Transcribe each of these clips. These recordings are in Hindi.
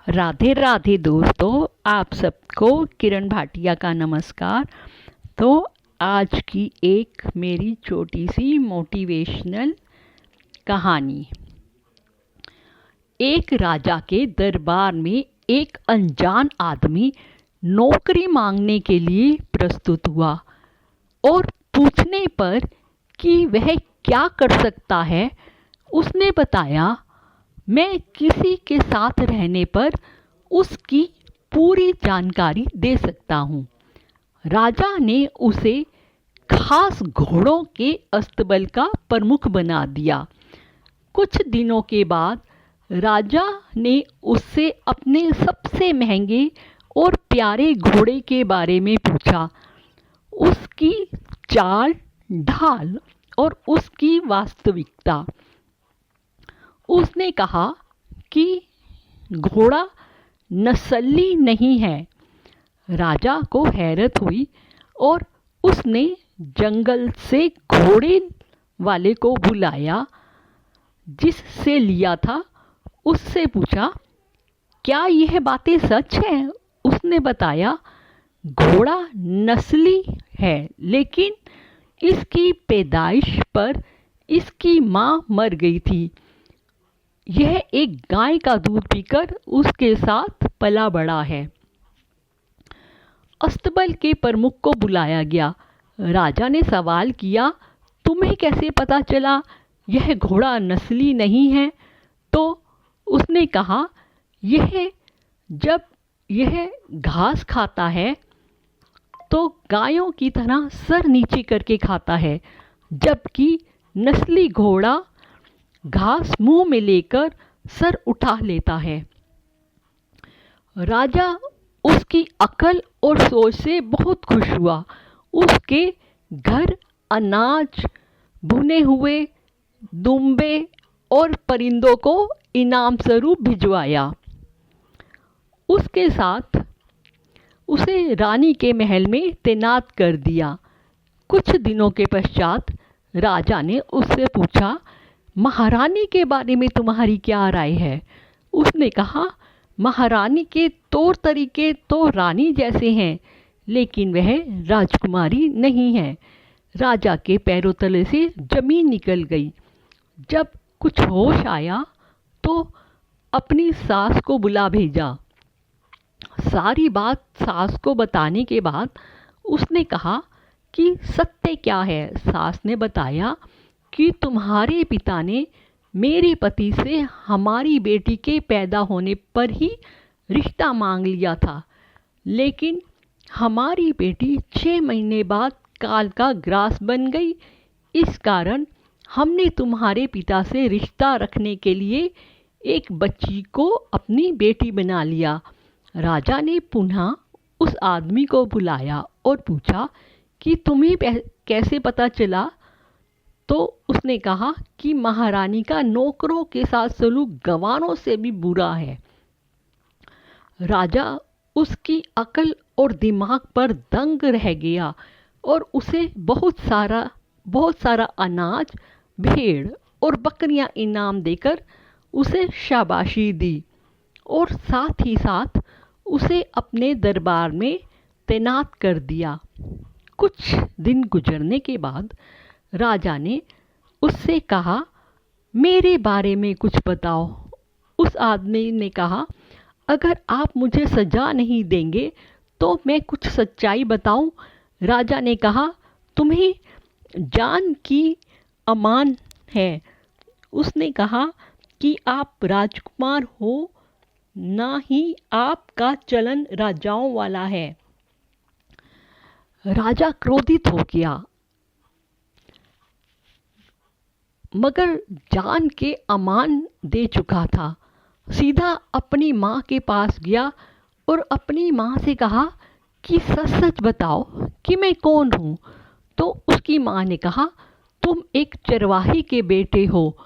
राधे राधे दोस्तों, आप सबको किरण भाटिया का नमस्कार। तो आज की एक मेरी छोटी सी मोटिवेशनल कहानी। एक राजा के दरबार में एक अनजान आदमी नौकरी मांगने के लिए प्रस्तुत हुआ और पूछने पर कि वह क्या कर सकता है, उसने बताया, मैं किसी के साथ रहने पर उसकी पूरी जानकारी दे सकता हूँ। राजा ने उसे खास घोड़ों के अस्तबल का प्रमुख बना दिया। कुछ दिनों के बाद राजा ने उससे अपने सबसे महंगे और प्यारे घोड़े के बारे में पूछा, उसकी चाल ढाल और उसकी वास्तविकता। उसने कहा कि घोड़ा नस्ली नहीं है। राजा को हैरत हुई और उसने जंगल से घोड़े वाले को बुलाया जिससे लिया था। उससे पूछा, क्या यह बातें सच हैं? उसने बताया, घोड़ा नस्ली है, लेकिन इसकी पैदाइश पर इसकी माँ मर गई थी। यह एक गाय का दूध पीकर उसके साथ पला बड़ा है। अस्तबल के प्रमुख को बुलाया गया। राजा ने सवाल किया, तुम्हें कैसे पता चला यह घोड़ा नस्ली नहीं है? तो उसने कहा, जब यह घास खाता है तो गायों की तरह सर नीचे करके खाता है, जबकि नस्ली घोड़ा घास मुंह में लेकर सर उठा लेता है। राजा उसकी अकल और सोच से बहुत खुश हुआ। उसके घर अनाज, भुने हुए दुम्बे और परिंदों को इनाम स्वरूप भिजवाया। उसके साथ उसे रानी के महल में तैनात कर दिया। कुछ दिनों के पश्चात राजा ने उससे पूछा, महारानी के बारे में तुम्हारी क्या राय है? उसने कहा, महारानी के तौर तरीके तो रानी जैसे हैं, लेकिन वह राजकुमारी नहीं है। राजा के पैरों तले से जमीन निकल गई। जब कुछ होश आया तो अपनी सास को बुला भेजा। सारी बात सास को बताने के बाद उसने कहा कि सत्य क्या है। सास ने बताया कि तुम्हारे पिता ने मेरे पति से हमारी बेटी के पैदा होने पर ही रिश्ता मांग लिया था, लेकिन हमारी बेटी 6 महीने बाद काल का ग्रास बन गई। इस कारण हमने तुम्हारे पिता से रिश्ता रखने के लिए एक बच्ची को अपनी बेटी बना लिया। राजा ने पुनः उस आदमी को बुलाया और पूछा कि तुम्हें कैसे पता चला? तो उसने कहा कि महारानी का नौकरों के साथ सलूक गवारों से भी बुरा है। राजा उसकी अकल और दिमाग पर दंग रह गया और उसे बहुत सारा अनाज, भेड़ और बकरियां इनाम देकर उसे शाबाशी दी और साथ ही साथ उसे अपने दरबार में तैनात कर दिया। कुछ दिन गुजरने के बाद राजा ने उससे कहा, मेरे बारे में कुछ बताओ। उस आदमी ने कहा, अगर आप मुझे सजा नहीं देंगे तो मैं कुछ सच्चाई बताऊं। राजा ने कहा, तुम्हें जान की अमान है। उसने कहा कि आप राजकुमार हो, ना ही आपका चलन राजाओं वाला है। राजा क्रोधित हो गया, मगर जान के अमान दे चुका था। सीधा अपनी माँ के पास गया और अपनी माँ से कहा कि सच सच बताओ कि मैं कौन हूँ। तो उसकी माँ ने कहा, तुम एक चरवाही के बेटे हो।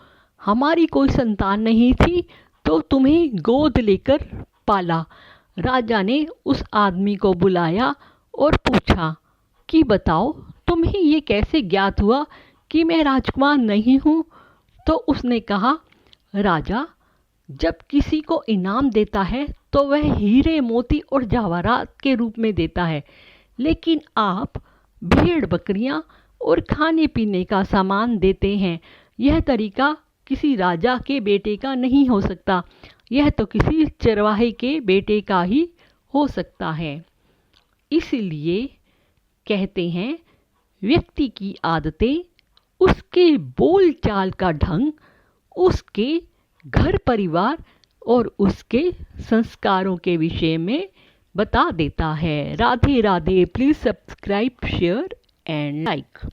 हमारी कोई संतान नहीं थी तो तुम्हें गोद लेकर पाला। राजा ने उस आदमी को बुलाया और पूछा कि बताओ, तुम्हें ये कैसे ज्ञात हुआ कि मैं राजकुमार नहीं हूँ? तो उसने कहा, राजा, जब किसी को इनाम देता है तो वह हीरे मोती और जवाहरात के रूप में देता है, लेकिन आप भेड़ बकरियां और खाने पीने का सामान देते हैं। यह तरीका किसी राजा के बेटे का नहीं हो सकता, यह तो किसी चरवाहे के बेटे का ही हो सकता है। इसलिए कहते हैं, व्यक्ति की आदतें, उसके बोल चाल का ढंग, उसके घर परिवार और उसके संस्कारों के विषय में बता देता है। Radhe Radhe. Please subscribe, share and like.